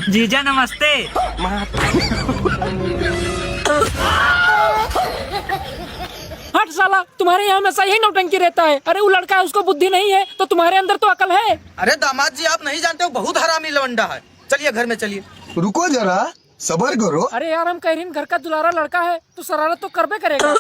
जीजा नमस्ते। हट साला, तुम्हारे यहाँ हमेशा यही नौटंकी रहता है। अरे वो लड़का है, उसको बुद्धि नहीं है तो तुम्हारे अंदर तो अकल है। अरे दामाद जी, आप नहीं जानते, वो बहुत हरामी लवंडा है। चलिए घर में चलिए। रुको जरा, सबर करो। अरे यार, हम कह रहे हैं घर का दुलारा लड़का है तो शरारत तो करबे करेगा।